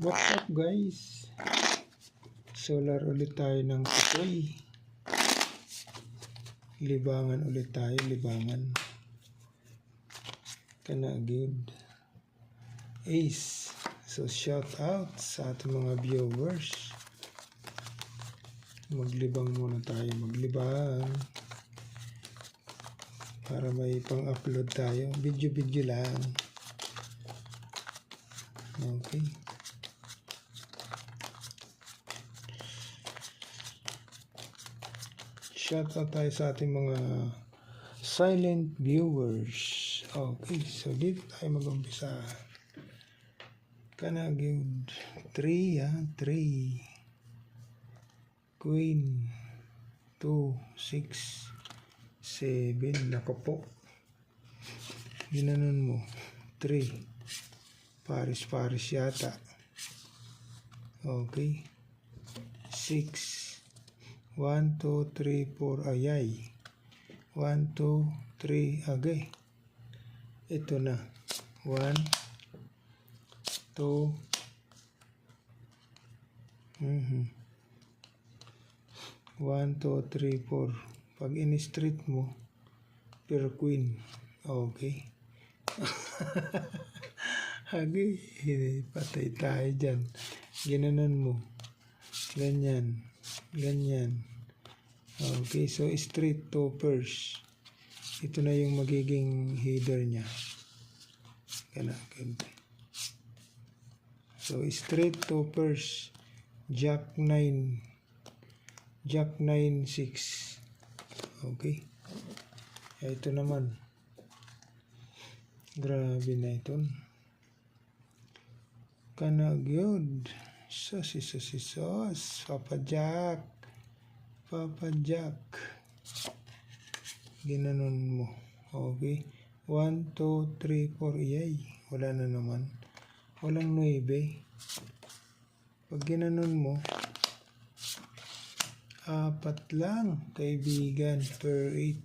What's up guys? Solar ulit tayo ng tutoy. Libangan ulit tayo, libangan. Kana good. Ace. So shout out sa ating mga viewers. Maglibang muna tayo, maglibang. Para may pang-upload tayo. Video lang. Okay. Shout out tayo sa ating mga silent viewers. Okay, so dito tayo mag-umpisa. Kana good. 3 Queen 2 6 7. Nako po. Ginanon mo. 3 Paris yata. Okay. 6 1 2 3 4 ayay. 1 2 3 agay. Ito na. 1 2 1 2 3 4. Pag in-street mo per queen. Okay. Hagi, patay tayo dyan. Ginanon mo. Ganyan. Okay, so straight toppers. Ito na yung magiging header niya. Ganun. So straight toppers. Jack 9 6. Okay. Ito naman. Grabe na ito. Kana gyud. Sus. Papa Jack. Ginanon mo. Okay. 1 2 3 4. Iyay. Wala na naman. Walang 9. Pag ginanon mo, 4 lang, kaibigan, per 8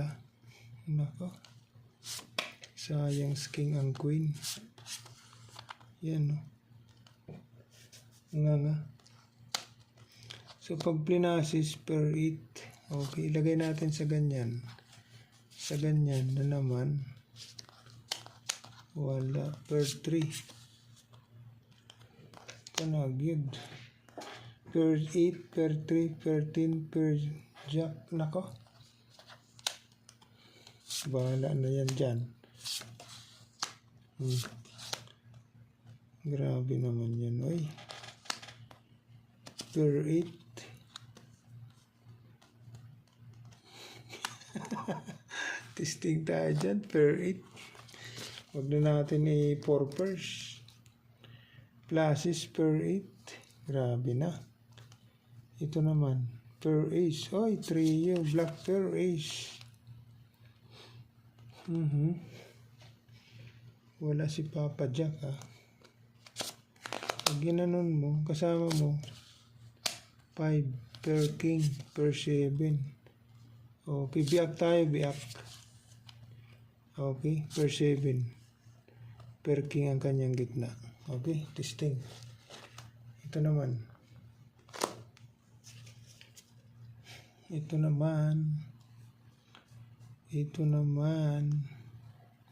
ah. Nako. Sayang king ang queen. Yan no. Nga. So pag plinasis per 8, okay, ilagay natin sa ganyan. Sa ganyan na naman. Wala. Per 3. Kanagid. Per 8, per 3, per 10, per jack. Nako. Bahala na yan dyan. Grabe naman yan. Oy. Per 8. Testing tayo dyan. Per 8. Huwag na natin i-4pers. Pluses per 8. Grabe na. Ito naman. Per ace. Oy, 3 yung black per ace. Wala si Papa Jack ah. Pag ginanon mo, kasama mo 5 per king per 7. Okay, biak tayo, biak. Okay, per 7 per king ang kanyang gitna. Okay, testing. Ito naman.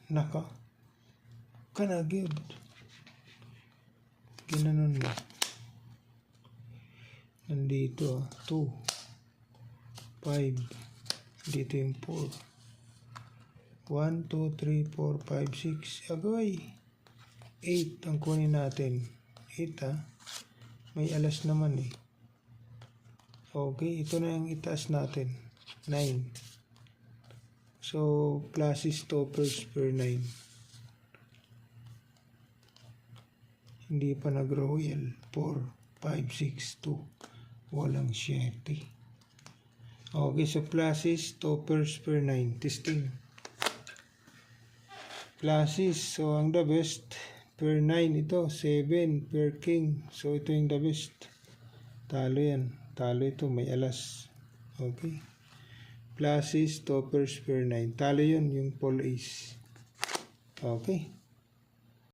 Naka. Kanagid. Ginanon mo. Nandito 2 5. Dito yung 4. 1 2 3 4 5 6. Agay. 8 ang kunin natin. 8 ah. May alas naman eh. Okay, ito na yung itaas natin. 9. So, pluses toppers per 9. Hindi pa nag-royal. 4, 5, 6, 2. Walang 7. Okay, so pluses toppers per 9. Testing. Pluses. So, ang the best per 9 ito. 7 per king. So, ito yung the best. Talo yan. Talo ito. May alas. Okay. Pluses toppers per 9. Talo yun yung full ace. Okay.